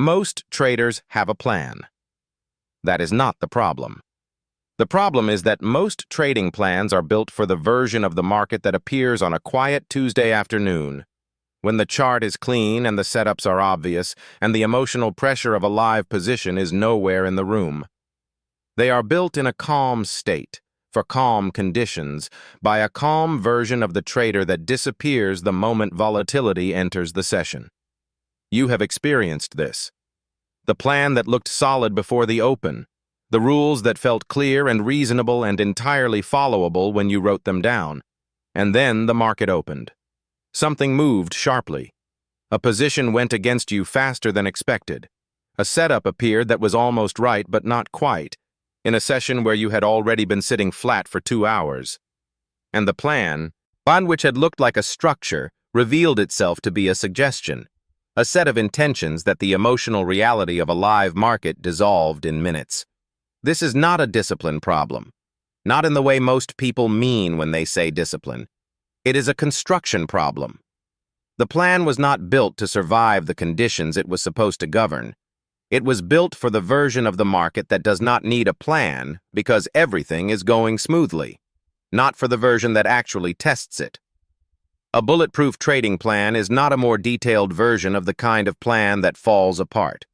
Most traders have a plan. That is not the problem. The problem is that most trading plans are built for the version of the market that appears on a quiet Tuesday afternoon, when the chart is clean and the setups are obvious and the emotional pressure of a live position is nowhere in the room. They are built in a calm state, for calm conditions, by a calm version of the trader that disappears the moment volatility enters the session. You have experienced this. The plan that looked solid before the open, the rules that felt clear and reasonable and entirely followable when you wrote them down. And then the market opened. Something moved sharply. A position went against you faster than expected. A setup appeared that was almost right but not quite, in a session where you had already been sitting flat for 2 hours. And the plan, which had looked like a structure, revealed itself to be a suggestion, a set of intentions that the emotional reality of a live market dissolved in minutes. This is not a discipline problem, not in the way most people mean when they say discipline. It is a construction problem. The plan was not built to survive the conditions it was supposed to govern. It was built for the version of the market that does not need a plan because everything is going smoothly, not for the version that actually tests it. A bulletproof trading plan is not a more detailed version of the kind of plan that falls apart.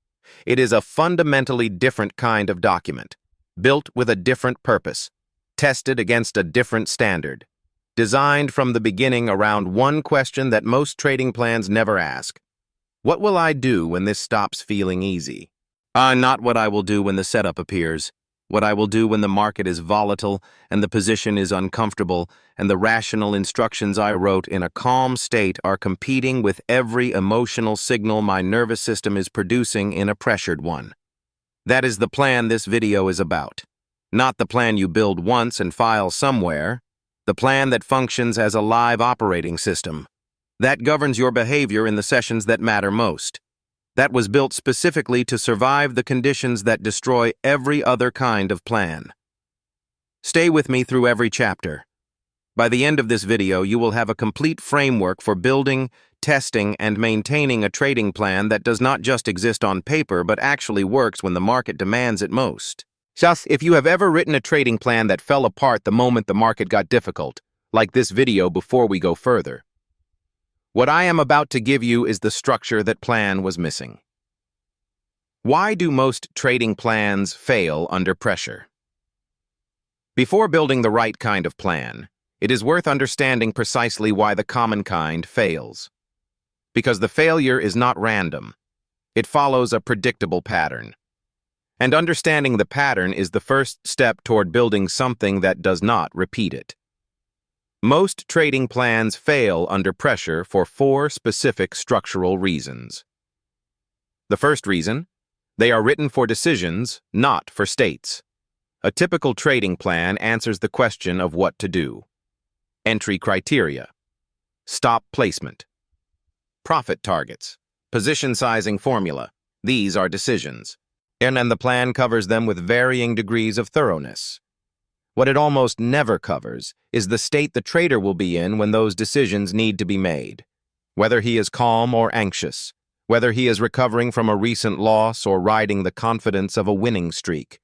It is a fundamentally different kind of document, built with a different purpose, tested against a different standard, designed from the beginning around one question that most trading plans never ask. What will I do when this stops feeling easy? Not what I will do when the setup appears. What I will do when the market is volatile and the position is uncomfortable and the rational instructions I wrote in a calm state are competing with every emotional signal my nervous system is producing in a pressured one. That is the plan this video is about. Not the plan you build once and file somewhere. The plan that functions as a live operating system. That governs your behavior in the sessions that matter most. That was built specifically to survive the conditions that destroy every other kind of plan. Stay with me through every chapter. By the end of this video, you will have a complete framework for building, testing, and maintaining a trading plan that does not just exist on paper but actually works when the market demands it most. Just if you have ever written a trading plan that fell apart the moment the market got difficult, like this video before we go further. What I am about to give you is the structure that plan was missing. Why do most trading plans fail under pressure? Before building the right kind of plan, it is worth understanding precisely why the common kind fails. Because the failure is not random. It follows a predictable pattern. And understanding the pattern is the first step toward building something that does not repeat it. Most trading plans fail under pressure for 4 specific structural reasons. The first reason, they are written for decisions, not for states. A typical trading plan answers the question of what to do. Entry criteria, stop placement, profit targets, position sizing formula. These are decisions. And the plan covers them with varying degrees of thoroughness. What it almost never covers is the state the trader will be in when those decisions need to be made. Whether he is calm or anxious, whether he is recovering from a recent loss or riding the confidence of a winning streak,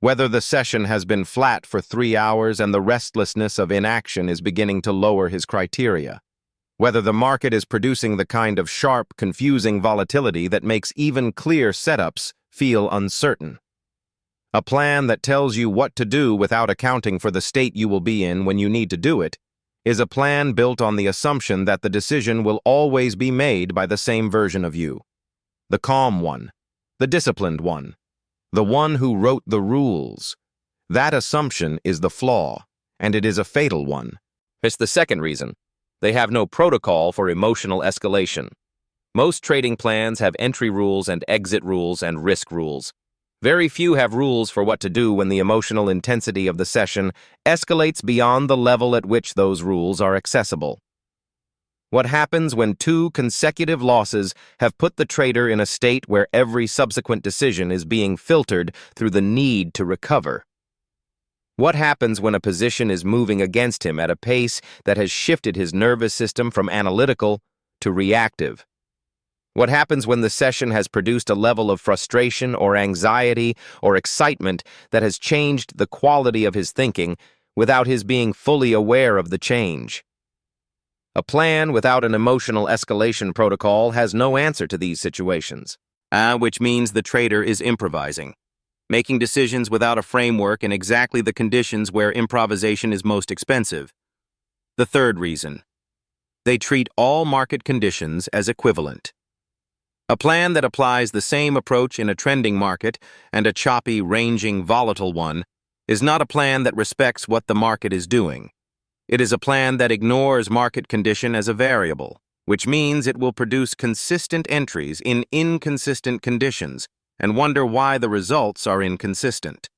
whether the session has been flat for 3 hours and the restlessness of inaction is beginning to lower his criteria, whether the market is producing the kind of sharp, confusing volatility that makes even clear setups feel uncertain. A plan that tells you what to do without accounting for the state you will be in when you need to do it is a plan built on the assumption that the decision will always be made by the same version of you. The calm one, the disciplined one, the one who wrote the rules. That assumption is the flaw, and it is a fatal one. It's the second reason. They have no protocol for emotional escalation. Most trading plans have entry rules and exit rules and risk rules. Very few have rules for what to do when the emotional intensity of the session escalates beyond the level at which those rules are accessible. What happens when 2 consecutive losses have put the trader in a state where every subsequent decision is being filtered through the need to recover? What happens when a position is moving against him at a pace that has shifted his nervous system from analytical to reactive? What happens when the session has produced a level of frustration or anxiety or excitement that has changed the quality of his thinking without his being fully aware of the change? A plan without an emotional escalation protocol has no answer to these situations, which means the trader is improvising, making decisions without a framework in exactly the conditions where improvisation is most expensive. The third reason: they treat all market conditions as equivalent. A plan that applies the same approach in a trending market and a choppy, ranging, volatile one is not a plan that respects what the market is doing. It is a plan that ignores market condition as a variable, which means it will produce consistent entries in inconsistent conditions and wonder why the results are inconsistent.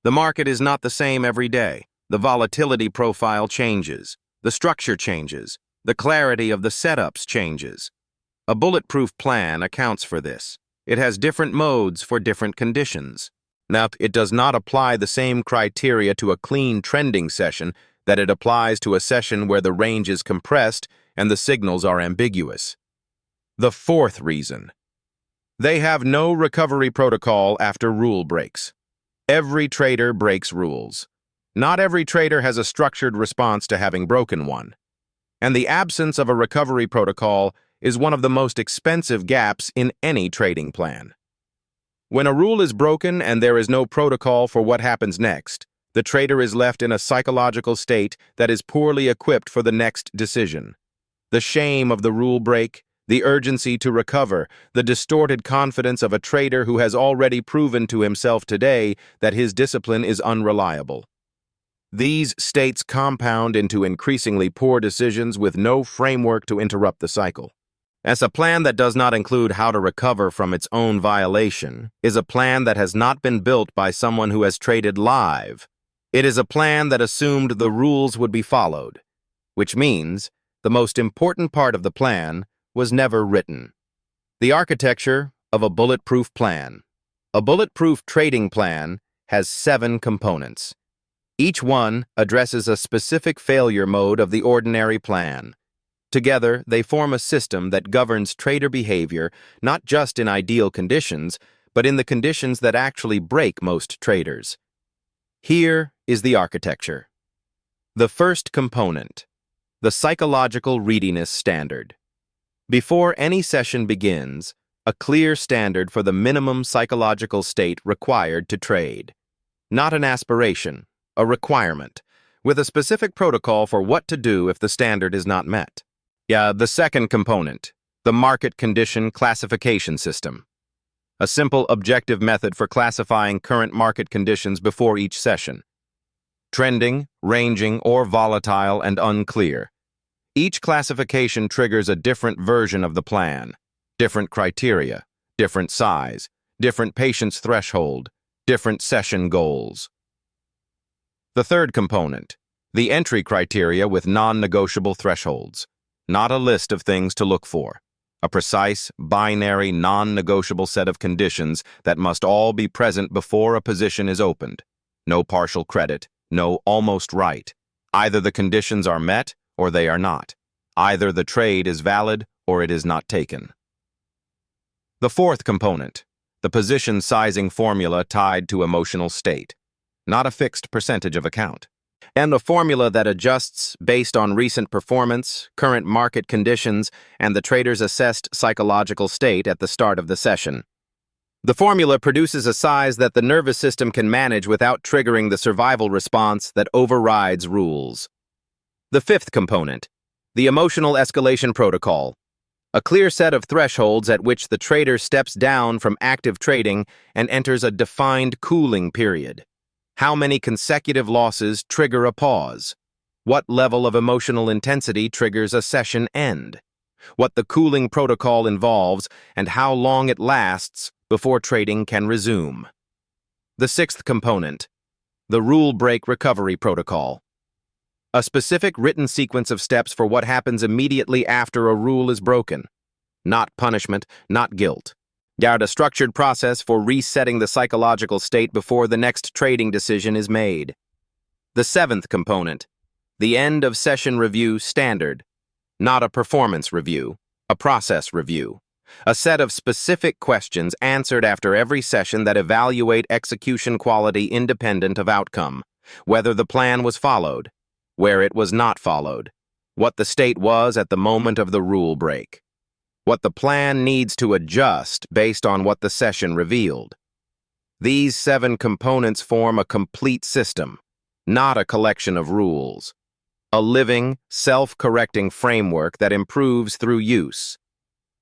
The market is not the same every day. The volatility profile changes. The structure changes. The clarity of the setups changes. A bulletproof plan accounts for this. It has different modes for different conditions. Now, it does not apply the same criteria to a clean trending session that it applies to a session where the range is compressed and the signals are ambiguous. The fourth reason: they have no recovery protocol after rule breaks. Every trader breaks rules. Not every trader has a structured response to having broken one. And the absence of a recovery protocol is one of the most expensive gaps in any trading plan. When a rule is broken and there is no protocol for what happens next, the trader is left in a psychological state that is poorly equipped for the next decision. The shame of the rule break, the urgency to recover, the distorted confidence of a trader who has already proven to himself today that his discipline is unreliable. These states compound into increasingly poor decisions with no framework to interrupt the cycle. As a plan that does not include how to recover from its own violation is a plan that has not been built by someone who has traded live. It is a plan that assumed the rules would be followed, which means the most important part of the plan was never written. The architecture of a bulletproof plan. A bulletproof trading plan has 7 components. Each one addresses a specific failure mode of the ordinary plan. Together, they form a system that governs trader behavior not just in ideal conditions, but in the conditions that actually break most traders. Here is the architecture. The first component: the psychological readiness standard. Before any session begins, a clear standard for the minimum psychological state required to trade. Not an aspiration, a requirement, with a specific protocol for what to do if the standard is not met. The second component: the market condition classification system. A simple objective method for classifying current market conditions before each session. Trending, ranging, or volatile and unclear. Each classification triggers a different version of the plan, different criteria, different size, different patience threshold, different session goals. The third component: the entry criteria with non-negotiable thresholds. Not a list of things to look for. A precise, binary, non-negotiable set of conditions that must all be present before a position is opened. No partial credit, no almost right. Either the conditions are met or they are not. Either the trade is valid or it is not taken. The fourth component: the position sizing formula tied to emotional state. Not a fixed percentage of account. And the formula that adjusts based on recent performance, current market conditions, and the trader's assessed psychological state at the start of the session. The formula produces a size that the nervous system can manage without triggering the survival response that overrides rules. The fifth component: the emotional escalation protocol. A clear set of thresholds at which the trader steps down from active trading and enters a defined cooling period. How many consecutive losses trigger a pause? What level of emotional intensity triggers a session end? What the cooling protocol involves and how long it lasts before trading can resume. The sixth component: the rule break recovery protocol. A specific written sequence of steps for what happens immediately after a rule is broken. Not punishment, not guilt. A structured process for resetting the psychological state before the next trading decision is made. The seventh component: the end of session review standard. Not a performance review, a process review. a set of specific questions answered after every session that evaluate execution quality independent of outcome, whether the plan was followed, where it was not followed, what the state was at the moment of the rule break, what the plan needs to adjust based on what the session revealed. These 7 components form a complete system, not a collection of rules. A living, self-correcting framework that improves through use.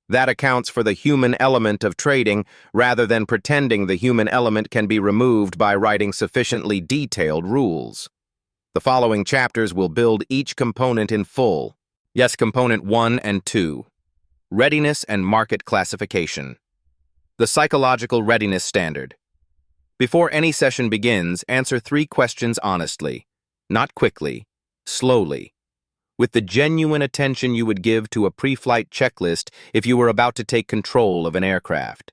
That accounts for the human element of trading rather than pretending the human element can be removed by writing sufficiently detailed rules. The following chapters will build each component in full. Yes, component 1 and 2. Readiness and market classification. The psychological readiness standard. Before any session begins, answer 3 questions honestly, not quickly, slowly, with the genuine attention you would give to a pre-flight checklist if you were about to take control of an aircraft.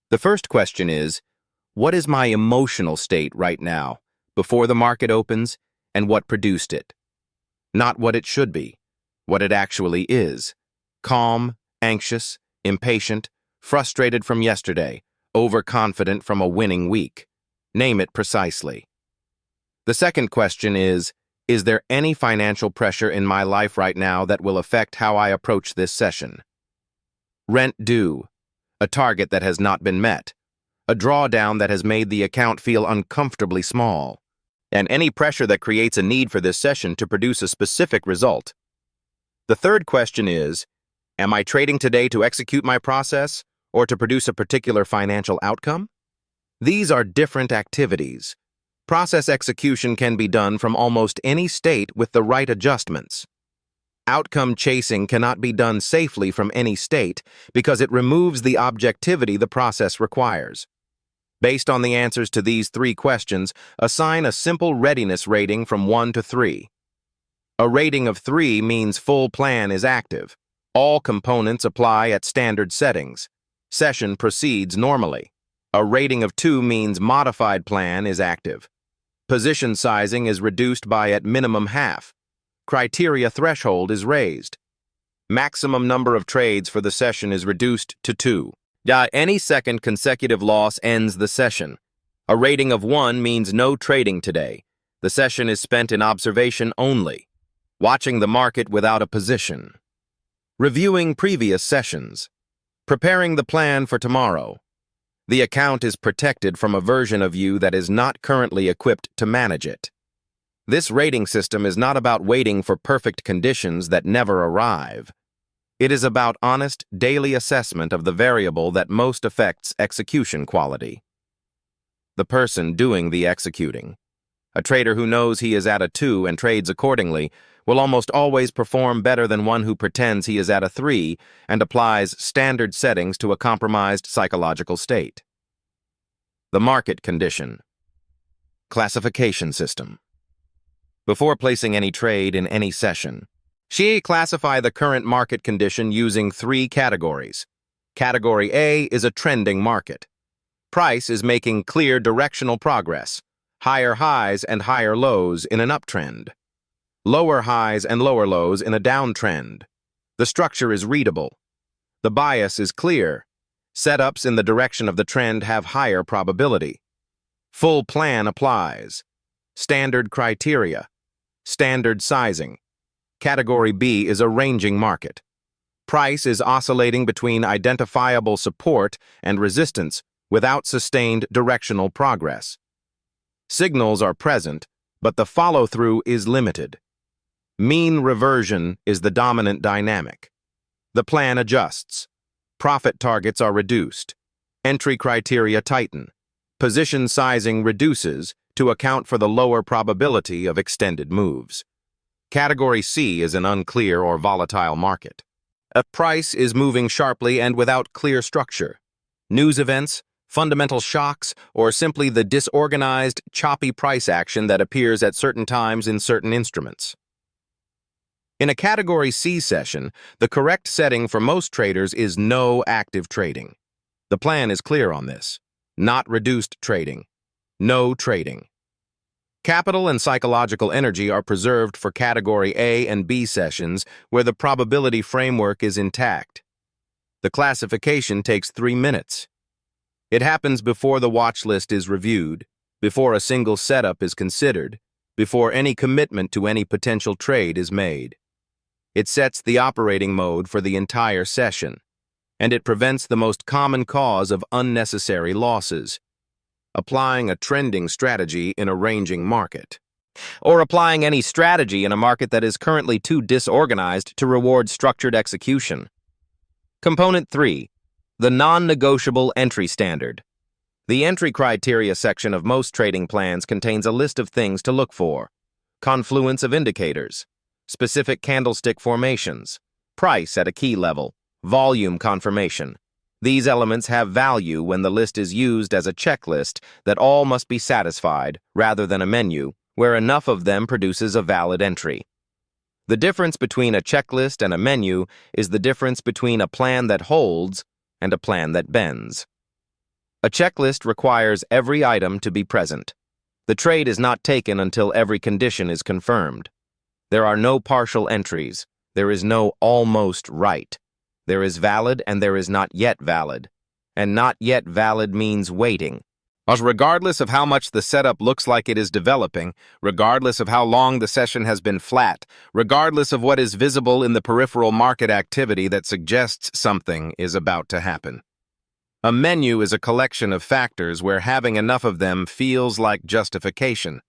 The first question is, what is my emotional state right now, before the market opens, and what produced it? Not what it should be, what it actually is. Calm, anxious, impatient, frustrated from yesterday, overconfident from a winning week. Name it precisely. The second question is there any financial pressure in my life right now that will affect how I approach this session? Rent due, a target that has not been met, a drawdown that has made the account feel uncomfortably small, and any pressure that creates a need for this session to produce a specific result. The third question is, am I trading today to execute my process or to produce a particular financial outcome? These are different activities. Process execution can be done from almost any state with the right adjustments. Outcome chasing cannot be done safely from any state because it removes the objectivity the process requires. Based on the answers to these 3 questions, assign a simple readiness rating from 1 to 3. A rating of 3 means full plan is active. All components apply at standard settings. Session proceeds normally. A rating of 2 means modified plan is active. Position sizing is reduced by at minimum half. Criteria threshold is raised. Maximum number of trades for the session is reduced to 2. Any second consecutive loss ends the session. A rating of 1 means no trading today. The session is spent in observation only, watching the market without a position. Reviewing previous sessions. Preparing the plan for tomorrow. The account is protected from a version of you that is not currently equipped to manage it. This rating system is not about waiting for perfect conditions that never arrive. It is about honest, daily assessment of the variable that most affects execution quality. The person doing the executing. A trader who knows he is at a 2 and trades accordingly will almost always perform better than one who pretends he is at a 3 and applies standard settings to a compromised psychological state. The market condition. Classification system. Before placing any trade in any session, classify the current market condition using 3 categories. Category A is a trending market. Price is making clear directional progress, higher highs and higher lows in an uptrend, lower highs and lower lows in a downtrend. The structure is readable. The bias is clear. Setups in the direction of the trend have higher probability. Full plan applies. Standard criteria. Standard sizing. Category B is a ranging market. Price is oscillating between identifiable support and resistance without sustained directional progress. Signals are present, but the follow-through is limited. Mean reversion is the dominant dynamic. The plan adjusts. Profit targets are reduced. Entry criteria tighten. Position sizing reduces to account for the lower probability of extended moves. Category C is an unclear or volatile market. A price is moving sharply and without clear structure. News events, fundamental shocks, or simply the disorganized, choppy price action that appears at certain times in certain instruments. In a Category C session, the correct setting for most traders is no active trading. The plan is clear on this. Not reduced trading. No trading. Capital and psychological energy are preserved for Category A and B sessions where the probability framework is intact. The classification takes 3 minutes. It happens before the watch list is reviewed, before a single setup is considered, before any commitment to any potential trade is made. It sets the operating mode for the entire session, and it prevents the most common cause of unnecessary losses: applying a trending strategy in a ranging market, or applying any strategy in a market that is currently too disorganized to reward structured execution. Component 3. The non-negotiable entry standard. The entry criteria section of most trading plans contains a list of things to look for: confluence of indicators, specific candlestick formations, price at a key level, volume confirmation. These elements have value when the list is used as a checklist that all must be satisfied, rather than a menu, where enough of them produces a valid entry. The difference between a checklist and a menu is the difference between a plan that holds and a plan that bends. A checklist requires every item to be present. The trade is not taken until every condition is confirmed. There are no partial entries. There is no almost right. There is valid and there is not yet valid. And not yet valid means waiting. But regardless of how much the setup looks like it is developing, regardless of how long the session has been flat, regardless of what is visible in the peripheral market activity that suggests something is about to happen. A menu is a collection of factors where having enough of them feels like justification.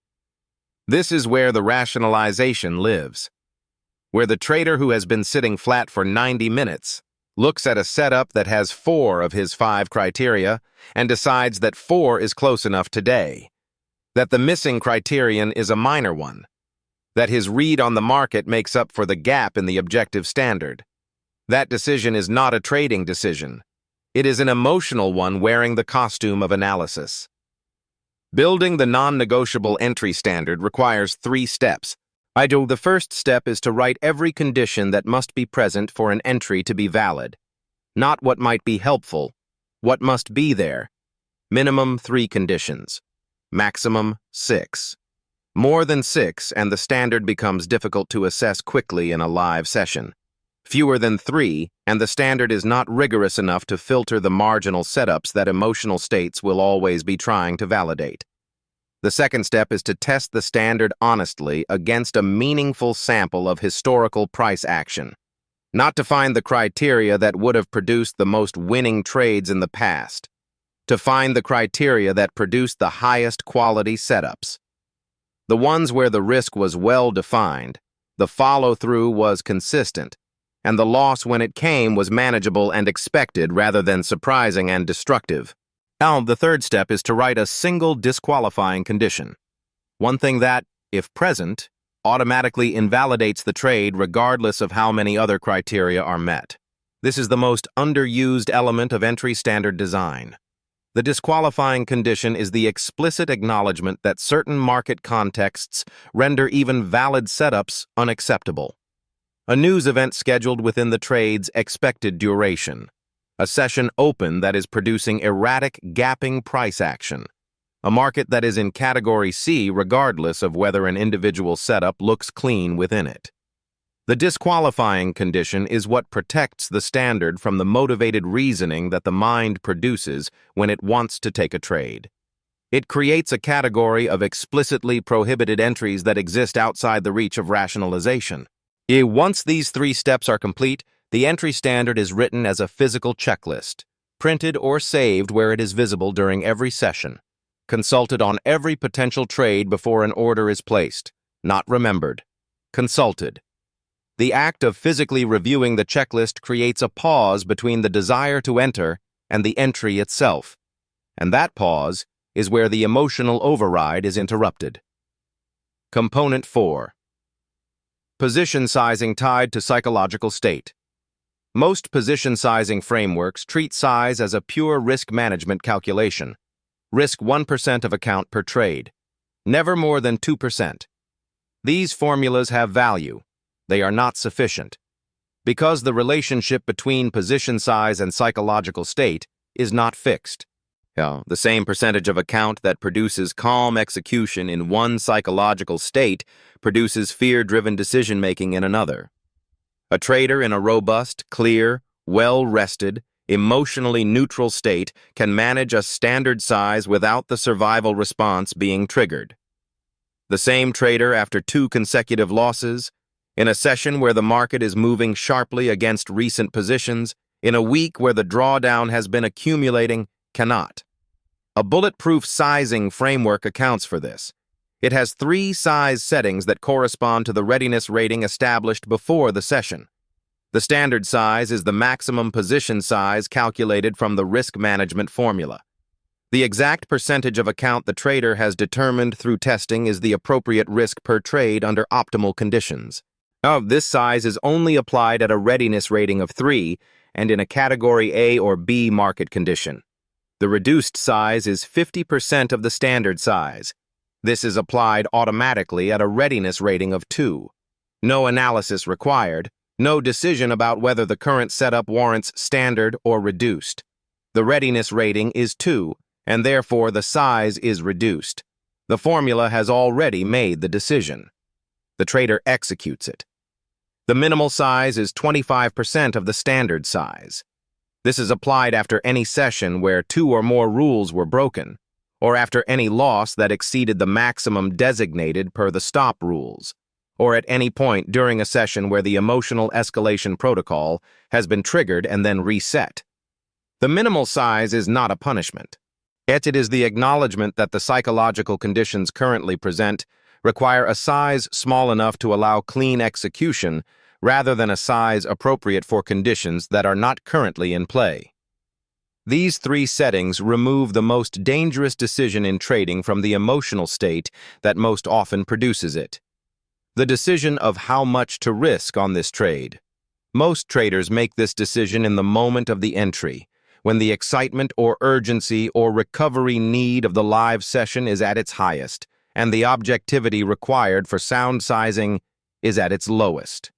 This is where the rationalization lives, where the trader who has been sitting flat for 90 minutes looks at a setup that has 4 of his 5 criteria and decides that 4 is close enough today, that the missing criterion is a minor one, that his read on the market makes up for the gap in the objective standard. That decision is not a trading decision. It is an emotional one wearing the costume of analysis. Building the non-negotiable entry standard requires 3 steps. The first step is to write every condition that must be present for an entry to be valid. Not what might be helpful, what must be there. Minimum 3 conditions. Maximum 6. More than 6 and the standard becomes difficult to assess quickly in a live session. Fewer than 3 and the standard is not rigorous enough to filter the marginal setups that emotional states will always be trying to validate. The second step is to test the standard honestly against a meaningful sample of historical price action. Not to find the criteria that would have produced the most winning trades in the past. To find the criteria that produced the highest quality setups. The ones where the risk was well defined, the follow-through was consistent, and the loss when it came was manageable and expected rather than surprising and destructive. Now, the third step is to write a single disqualifying condition. One thing that, if present, automatically invalidates the trade regardless of how many other criteria are met. This is the most underused element of entry standard design. The disqualifying condition is the explicit acknowledgement that certain market contexts render even valid setups unacceptable. A news event scheduled within the trade's expected duration. A session open that is producing erratic, gapping price action. A market that is in Category C regardless of whether an individual setup looks clean within it. The disqualifying condition is what protects the standard from the motivated reasoning that the mind produces when it wants to take a trade. It creates a category of explicitly prohibited entries that exist outside the reach of rationalization. Once these 3 steps are complete, the entry standard is written as a physical checklist, printed or saved where it is visible during every session, consulted on every potential trade before an order is placed, not remembered, consulted. The act of physically reviewing the checklist creates a pause between the desire to enter and the entry itself, and that pause is where the emotional override is interrupted. Component 4. Position sizing tied to psychological state. Most position sizing frameworks treat size as a pure risk management calculation. Risk 1% of account per trade. Never more than 2%. These formulas have value. They are not sufficient. Because the relationship between position size and psychological state is not fixed. The same percentage of account that produces calm execution in one psychological state produces fear-driven decision-making in another. A trader in a robust, clear, well-rested, emotionally neutral state can manage a standard size without the survival response being triggered. The same trader after 2 consecutive losses, in a session where the market is moving sharply against recent positions, in a week where the drawdown has been accumulating, cannot. A bulletproof sizing framework accounts for this. It has 3 size settings that correspond to the readiness rating established before the session. The standard size is the maximum position size calculated from the risk management formula. The exact percentage of account the trader has determined through testing is the appropriate risk per trade under optimal conditions. This size is only applied at a readiness rating of 3 and in a category A or B market condition. The reduced size is 50% of the standard size. This is applied automatically at a readiness rating of 2. No analysis required, no decision about whether the current setup warrants standard or reduced. The readiness rating is 2, and therefore the size is reduced. The formula has already made the decision. The trader executes it. The minimal size is 25% of the standard size. This is applied after any session where 2 or more rules were broken, or after any loss that exceeded the maximum designated per the stop rules, or at any point during a session where the emotional escalation protocol has been triggered and then reset. The minimal size is not a punishment. Yet it is the acknowledgement that the psychological conditions currently present require a size small enough to allow clean execution rather than a size appropriate for conditions that are not currently in play. These 3 settings remove the most dangerous decision in trading from the emotional state that most often produces it. The decision of how much to risk on this trade. Most traders make this decision in the moment of the entry, when the excitement or urgency or recovery need of the live session is at its highest, and the objectivity required for sound sizing is at its lowest.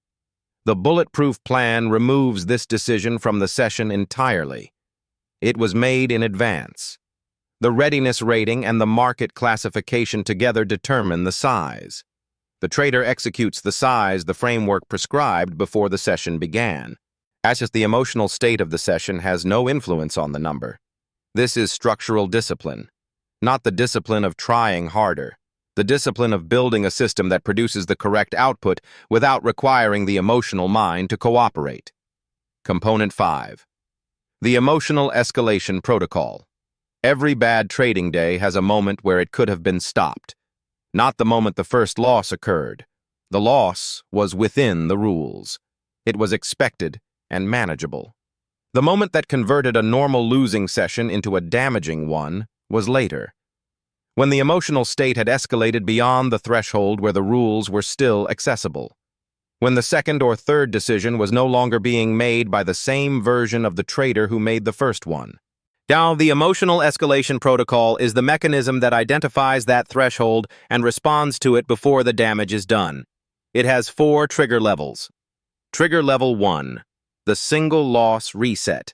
The Bulletproof plan removes this decision from the session entirely. It was made in advance. The readiness rating and the market classification together determine the size. The trader executes the size the framework prescribed before the session began. As if the emotional state of the session has no influence on the number. This is structural discipline, not the discipline of trying harder. The discipline of building a system that produces the correct output without requiring the emotional mind to cooperate. Component 5. The emotional escalation protocol. Every bad trading day has a moment where it could have been stopped. Not the moment the first loss occurred. The loss was within the rules. It was expected and manageable. The moment that converted a normal losing session into a damaging one was later, when the emotional state had escalated beyond the threshold where the rules were still accessible, when the second or third decision was no longer being made by the same version of the trader who made the first one. Now, the emotional escalation protocol is the mechanism that identifies that threshold and responds to it before the damage is done. It has 4 trigger levels. Trigger level 1, the single loss reset.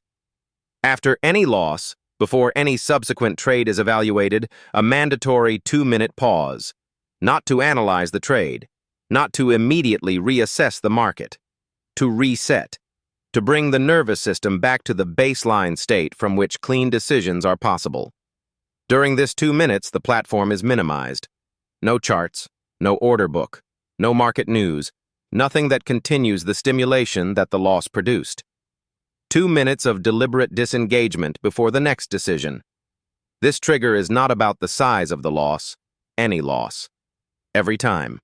After any loss, before any subsequent trade is evaluated, a mandatory 2-minute pause, not to analyze the trade, not to immediately reassess the market, to reset, to bring the nervous system back to the baseline state from which clean decisions are possible. During this 2 minutes, the platform is minimized. No charts, no order book, no market news, nothing that continues the stimulation that the loss produced. 2 minutes of deliberate disengagement before the next decision. This trigger is not about the size of the loss, any loss, every time.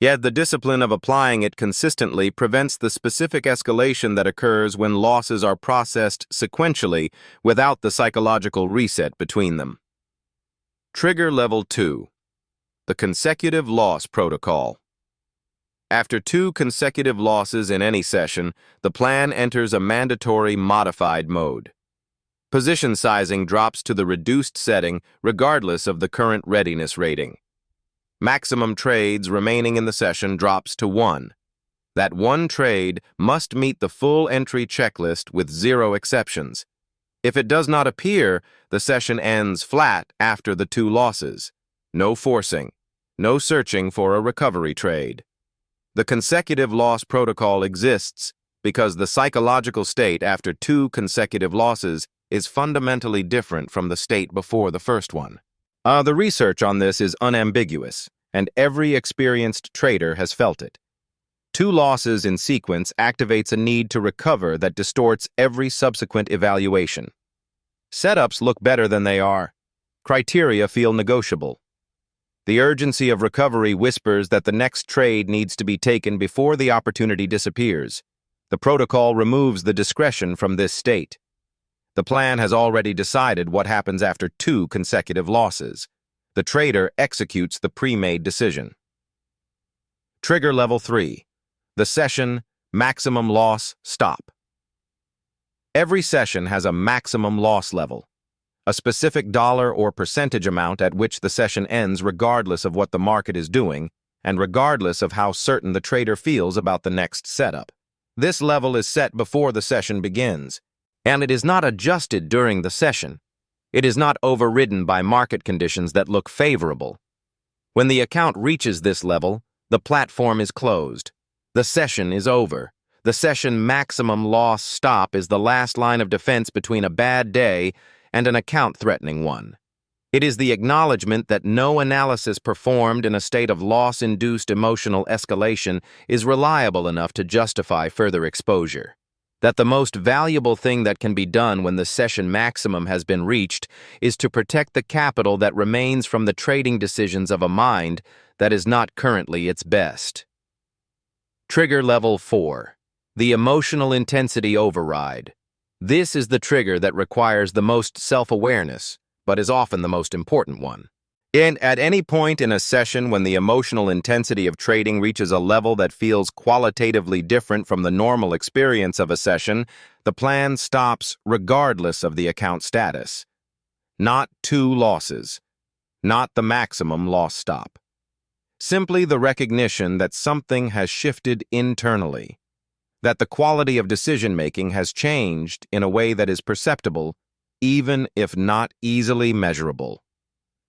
Yet the discipline of applying it consistently prevents the specific escalation that occurs when losses are processed sequentially without the psychological reset between them. Trigger level 2, the consecutive loss protocol. After 2 consecutive losses in any session, the plan enters a mandatory modified mode. Position sizing drops to the reduced setting regardless of the current readiness rating. Maximum trades remaining in the session drops to 1. That one trade must meet the full entry checklist with 0 exceptions. If it does not appear, the session ends flat after the 2 losses. No forcing, no searching for a recovery trade. The consecutive loss protocol exists because the psychological state after 2 consecutive losses is fundamentally different from the state before the first one. The research on this is unambiguous, and every experienced trader has felt it. 2 losses in sequence activates a need to recover that distorts every subsequent evaluation. Setups look better than they are. Criteria feel negotiable. The urgency of recovery whispers that the next trade needs to be taken before the opportunity disappears. The protocol removes the discretion from this state. The plan has already decided what happens after 2 consecutive losses. The trader executes the pre-made decision. Trigger Level 3. The session, maximum loss, stop. Every session has a maximum loss level, a specific dollar or percentage amount at which the session ends regardless of what the market is doing and regardless of how certain the trader feels about the next setup. This level is set before the session begins, and it is not adjusted during the session. It is not overridden by market conditions that look favorable. When the account reaches this level, the platform is closed. The session is over. The session maximum loss stop is the last line of defense between a bad day and an account-threatening one. It is the acknowledgement that no analysis performed in a state of loss-induced emotional escalation is reliable enough to justify further exposure. That the most valuable thing that can be done when the session maximum has been reached is to protect the capital that remains from the trading decisions of a mind that is not currently its best. Trigger Level 4. The emotional intensity override. This is the trigger that requires the most self-awareness, but is often the most important one. At any point in a session when the emotional intensity of trading reaches a level that feels qualitatively different from the normal experience of a session, the plan stops regardless of the account status. Not 2 losses, not the maximum loss stop. Simply the recognition that something has shifted internally, that the quality of decision-making has changed in a way that is perceptible, even if not easily measurable.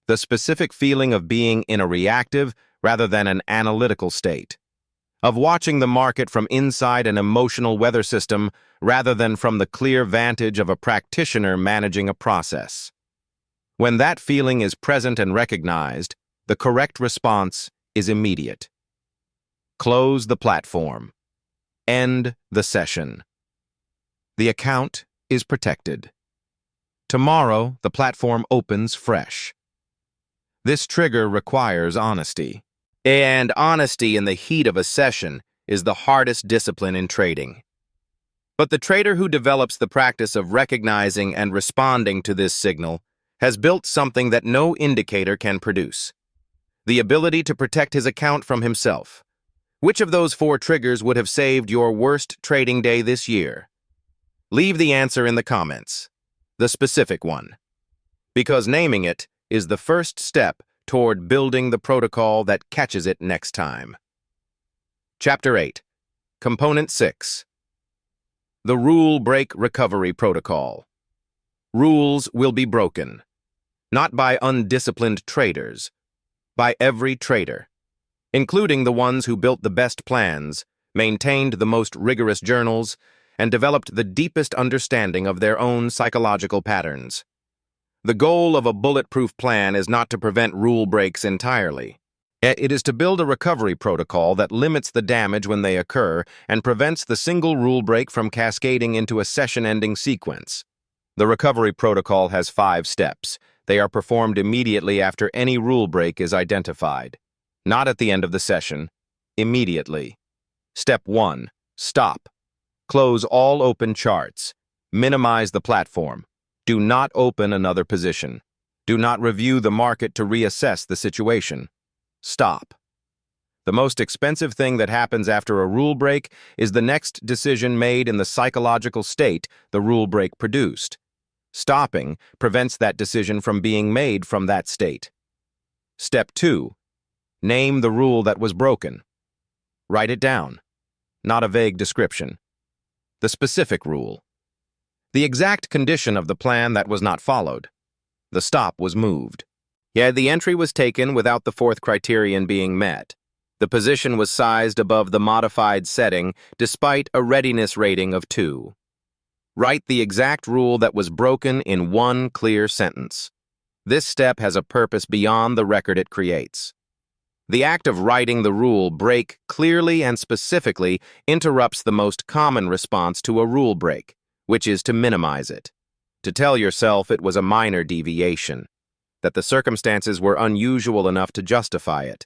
The specific feeling of being in a reactive rather than an analytical state, of watching the market from inside an emotional weather system rather than from the clear vantage of a practitioner managing a process. When that feeling is present and recognized, the correct response is immediate. Close the platform. End the session. The account is protected. Tomorrow, the platform opens fresh. This trigger requires honesty. And honesty in the heat of a session is the hardest discipline in trading. But the trader who develops the practice of recognizing and responding to this signal has built something that no indicator can produce: the ability to protect his account from himself. Which of those 4 triggers would have saved your worst trading day this year? Leave the answer in the comments. The specific one. Because naming it is the first step toward building the protocol that catches it next time. Chapter 8. Component 6. The Rule Break Recovery Protocol. Rules will be broken, not by undisciplined traders, by every trader, including the ones who built the best plans, maintained the most rigorous journals, and developed the deepest understanding of their own psychological patterns. The goal of a bulletproof plan is not to prevent rule breaks entirely. It is to build a recovery protocol that limits the damage when they occur and prevents the single rule break from cascading into a session-ending sequence. The recovery protocol has 5 steps. They are performed immediately after any rule break is identified. Not at the end of the session, immediately. Step 1. Stop. Close all open charts. Minimize the platform. Do not open another position. Do not review the market to reassess the situation. Stop. The most expensive thing that happens after a rule break is the next decision made in the psychological state the rule break produced. Stopping prevents that decision from being made from that state. Step 2. Name the rule that was broken. Write it down, not a vague description. The specific rule. The exact condition of the plan that was not followed. The stop was moved. Yet the entry was taken without the 4th criterion being met. The position was sized above the modified setting despite a readiness rating of 2. Write the exact rule that was broken in one clear sentence. This step has a purpose beyond the record it creates. The act of writing the rule break clearly and specifically interrupts the most common response to a rule break, which is to minimize it. To tell yourself it was a minor deviation, that the circumstances were unusual enough to justify it.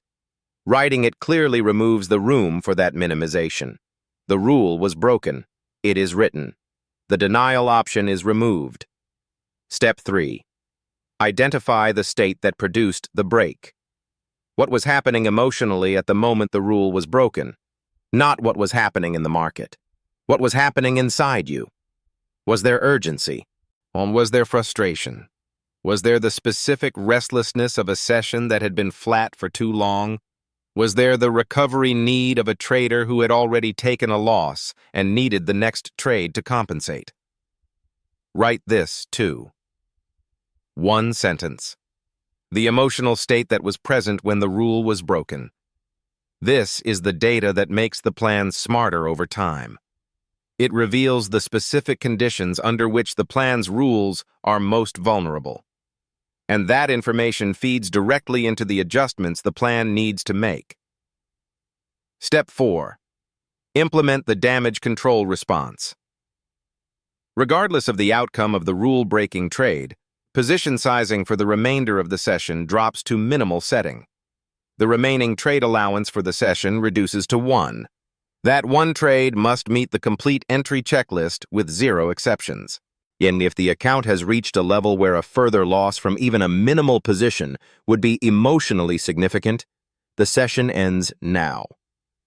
Writing it clearly removes the room for that minimization. The rule was broken. It is written. The denial option is removed. Step 3. Identify the state that produced the break. What was happening emotionally at the moment the rule was broken? Not what was happening in the market. What was happening inside you? Was there urgency? Or was there frustration? Was there the specific restlessness of a session that had been flat for too long? Was there the recovery need of a trader who had already taken a loss and needed the next trade to compensate? Write this, too. One sentence. The emotional state that was present when the rule was broken. This is the data that makes the plan smarter over time. It reveals the specific conditions under which the plan's rules are most vulnerable. And that information feeds directly into the adjustments the plan needs to make. Step 4. Implement the damage control response. Regardless of the outcome of the rule-breaking trade, position sizing for the remainder of the session drops to minimal setting. The remaining trade allowance for the session reduces to 1. That one trade must meet the complete entry checklist with 0 exceptions. And if the account has reached a level where a further loss from even a minimal position would be emotionally significant, the session ends now.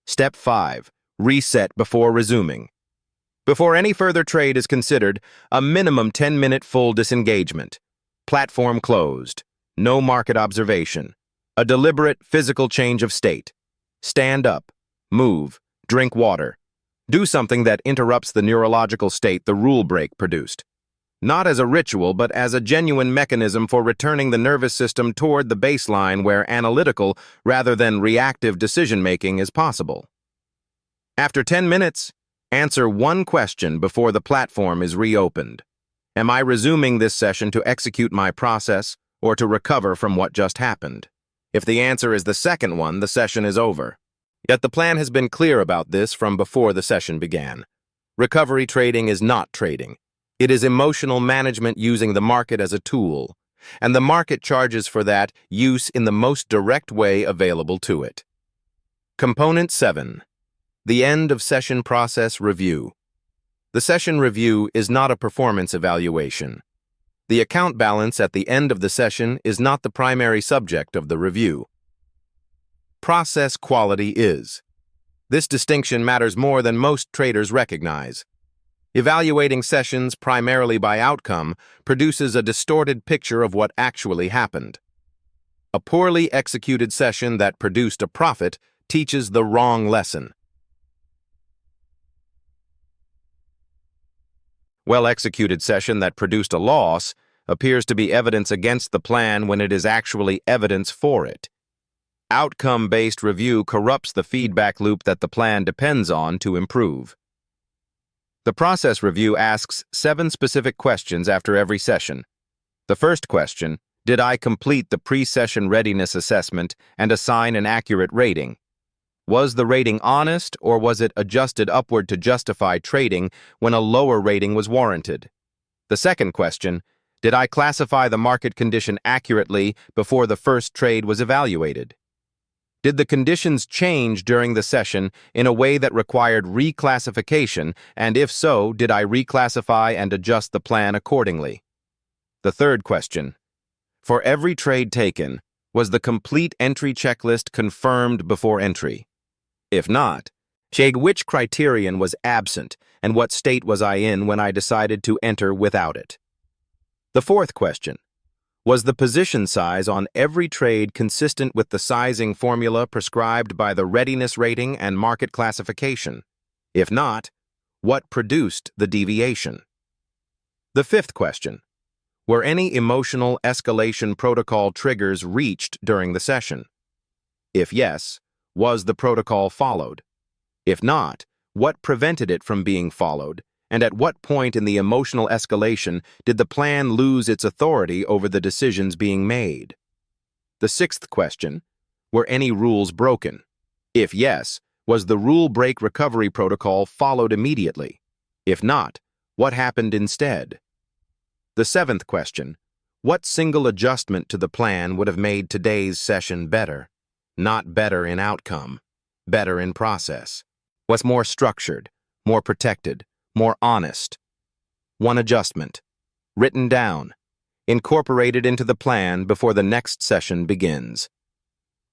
Step 5. Reset before resuming. Before any further trade is considered, a minimum 10-minute full disengagement. Platform closed. No market observation. A deliberate physical change of state. Stand up. Move. Drink water. Do something that interrupts the neurological state the rule break produced. Not as a ritual, but as a genuine mechanism for returning the nervous system toward the baseline where analytical rather than reactive decision-making is possible. After 10 minutes, answer one question before the platform is reopened. Am I resuming this session to execute my process or to recover from what just happened? If the answer is the second one, the session is over. Yet the plan has been clear about this from before the session began. Recovery trading is not trading. It is emotional management using the market as a tool, and the market charges for that use in the most direct way available to it. Component 7. The end of session process review. The session review is not a performance evaluation. The account balance at the end of the session is not the primary subject of the review. Process quality is. This distinction matters more than most traders recognize. Evaluating sessions primarily by outcome produces a distorted picture of what actually happened. A poorly executed session that produced a profit teaches the wrong lesson. Well-executed session that produced a loss appears to be evidence against the plan when it is actually evidence for it. Outcome-based review corrupts the feedback loop that the plan depends on to improve. The process review asks 7 specific questions after every session. The first question, did I complete the pre-session readiness assessment and assign an accurate rating? Was the rating honest or was it adjusted upward to justify trading when a lower rating was warranted? The second question, did I classify the market condition accurately before the first trade was evaluated? Did the conditions change during the session in a way that required reclassification, and if so, did I reclassify and adjust the plan accordingly? The third question, for every trade taken, was the complete entry checklist confirmed before entry? If not, which criterion was absent and what state was I in when I decided to enter without it? The fourth question, was the position size on every trade consistent with the sizing formula prescribed by the readiness rating and market classification? If not, what produced the deviation? The fifth question, were any emotional escalation protocol triggers reached during the session? If yes, Was the protocol followed? If not, what prevented it from being followed? And at what point in the emotional escalation did the plan lose its authority over the decisions being made? The sixth question, were any rules broken? If yes, was the rule break recovery protocol followed immediately? If not, what happened instead? The seventh question, what single adjustment to the plan would have made today's session better? Not better in outcome, better in process. Was more structured, more protected, more honest? One adjustment, written down, incorporated into the plan before the next session begins.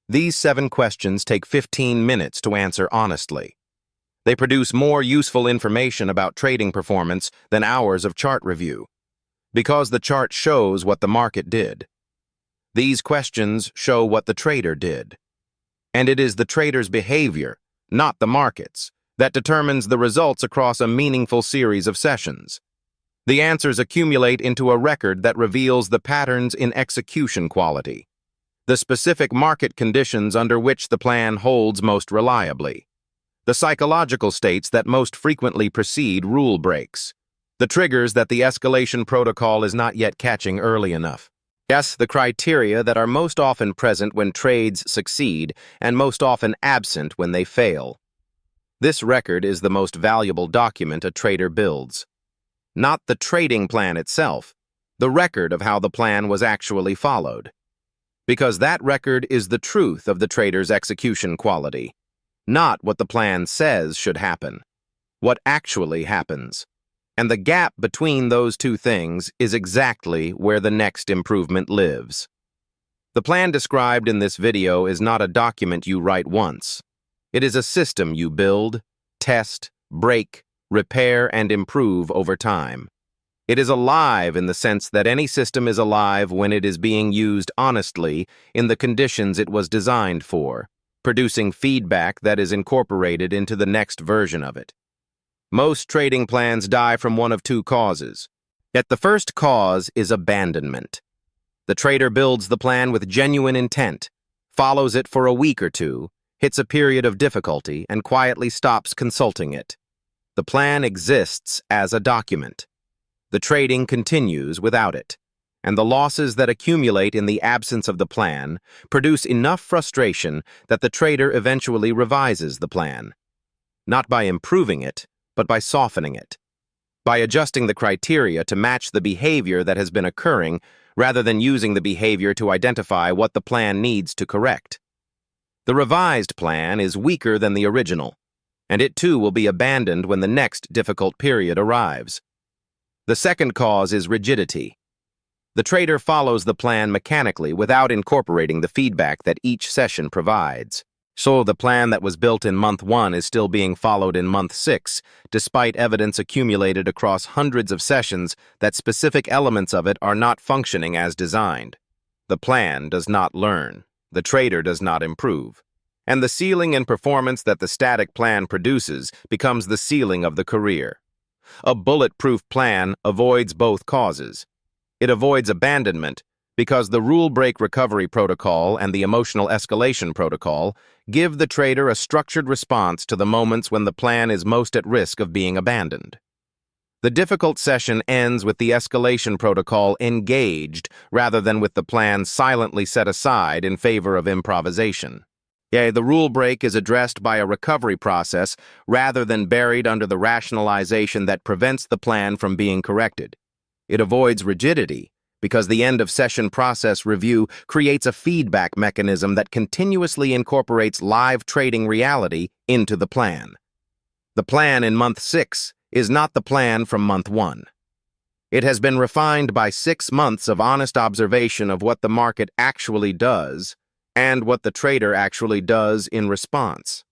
These 7 questions take 15 minutes to answer honestly. They produce more useful information about trading performance than hours of chart review, because the chart shows what the market did. These questions show what the trader did. And it is the trader's behavior, not the market's, that determines the results across a meaningful series of sessions. The answers accumulate into a record that reveals the patterns in execution quality, the specific market conditions under which the plan holds most reliably, the psychological states that most frequently precede rule breaks, the triggers that the escalation protocol is not yet catching early enough. Yes, the criteria that are most often present when trades succeed and most often absent when they fail. This record is the most valuable document a trader builds. Not the trading plan itself, the record of how the plan was actually followed. Because that record is the truth of the trader's execution quality, not what the plan says should happen, what actually happens. And the gap between those two things is exactly where the next improvement lives. The plan described in this video is not a document you write once. It is a system you build, test, break, repair, and improve over time. It is alive in the sense that any system is alive when it is being used honestly in the conditions it was designed for, producing feedback that is incorporated into the next version of it. Most trading plans die from one of 2 causes. Yet the first cause is abandonment. The trader builds the plan with genuine intent, follows it for a week or 2, hits a period of difficulty, and quietly stops consulting it. The plan exists as a document. The trading continues without it, and the losses that accumulate in the absence of the plan produce enough frustration that the trader eventually revises the plan. Not by improving it, but by softening it. By adjusting the criteria to match the behavior that has been occurring rather than using the behavior to identify what the plan needs to correct. The revised plan is weaker than the original, and it too will be abandoned when the next difficult period arrives. The second cause is rigidity. The trader follows the plan mechanically without incorporating the feedback that each session provides. So the plan that was built in month 1 is still being followed in month 6, despite evidence accumulated across hundreds of sessions that specific elements of it are not functioning as designed. The plan does not learn. The trader does not improve. And the ceiling in performance that the static plan produces becomes the ceiling of the career. A bulletproof plan avoids both causes. It avoids abandonment because the rule break recovery protocol and the emotional escalation protocol give the trader a structured response to the moments when the plan is most at risk of being abandoned. The difficult session ends with the escalation protocol engaged rather than with the plan silently set aside in favor of improvisation. Yea, the rule break is addressed by a recovery process rather than buried under the rationalization that prevents the plan from being corrected. It avoids rigidity because the end-of-session process review creates a feedback mechanism that continuously incorporates live trading reality into the plan. The plan in month 6 is not the plan from month 1. It has been refined by 6 months of honest observation of what the market actually does and what the trader actually does in response.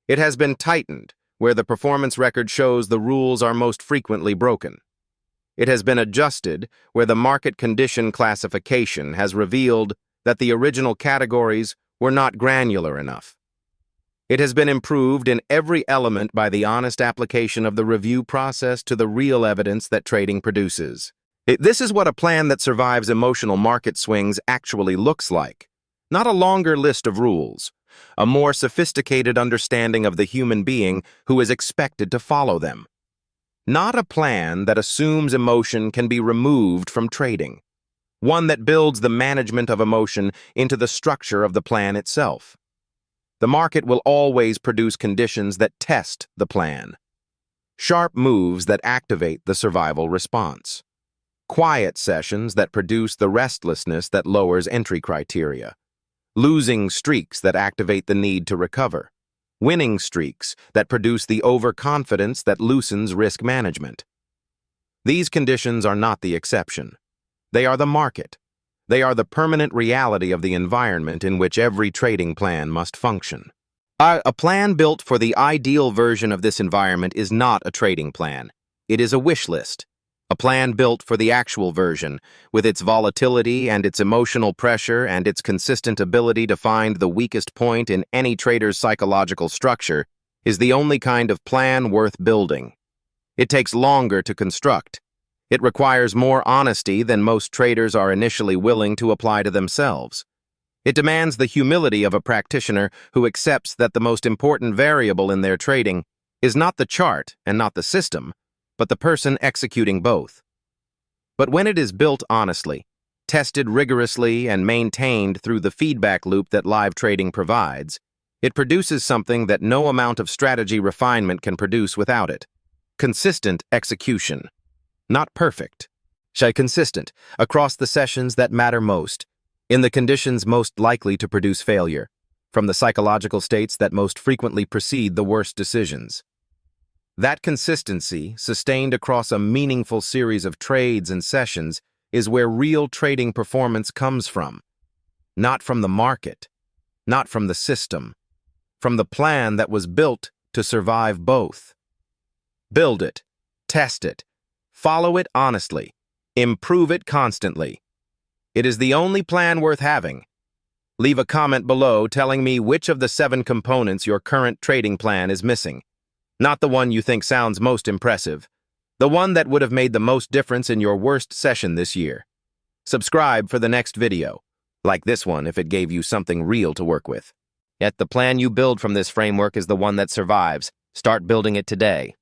It has been tightened where the performance record shows the rules are most frequently broken. It has been adjusted where the market condition classification has revealed that the original categories were not granular enough. It has been improved in every element by the honest application of the review process to the real evidence that trading produces. This is what a plan that survives emotional market swings actually looks like. Not a longer list of rules, a more sophisticated understanding of the human being who is expected to follow them. Not a plan that assumes emotion can be removed from trading. One that builds the management of emotion into the structure of the plan itself. The market will always produce conditions that test the plan. Sharp moves that activate the survival response. Quiet sessions that produce the restlessness that lowers entry criteria. Losing streaks that activate the need to recover. Winning streaks that produce the overconfidence that loosens risk management. These conditions are not the exception. They are the market. They are the permanent reality of the environment in which every trading plan must function. A plan built for the ideal version of this environment is not a trading plan. It is a wish list. A plan built for the actual version, with its volatility and its emotional pressure and its consistent ability to find the weakest point in any trader's psychological structure, is the only kind of plan worth building. It takes longer to construct. It requires more honesty than most traders are initially willing to apply to themselves. It demands the humility of a practitioner who accepts that the most important variable in their trading is not the chart and not the system, but the person executing both. But when it is built honestly, tested rigorously, and maintained through the feedback loop that live trading provides, it produces something that no amount of strategy refinement can produce without it. Consistent execution. Not perfect. Consistent across the sessions that matter most, in the conditions most likely to produce failure, from the psychological states that most frequently precede the worst decisions. That consistency, sustained across a meaningful series of trades and sessions, is where real trading performance comes from. Not from the market, not from the system, from the plan that was built to survive both. Build it, test it, follow it honestly, improve it constantly. It is the only plan worth having. Leave a comment below telling me which of the 7 components your current trading plan is missing. Not the one you think sounds most impressive. The one that would have made the most difference in your worst session this year. Subscribe for the next video. Like this one if it gave you something real to work with. Yet the plan you build from this framework is the one that survives. Start building it today.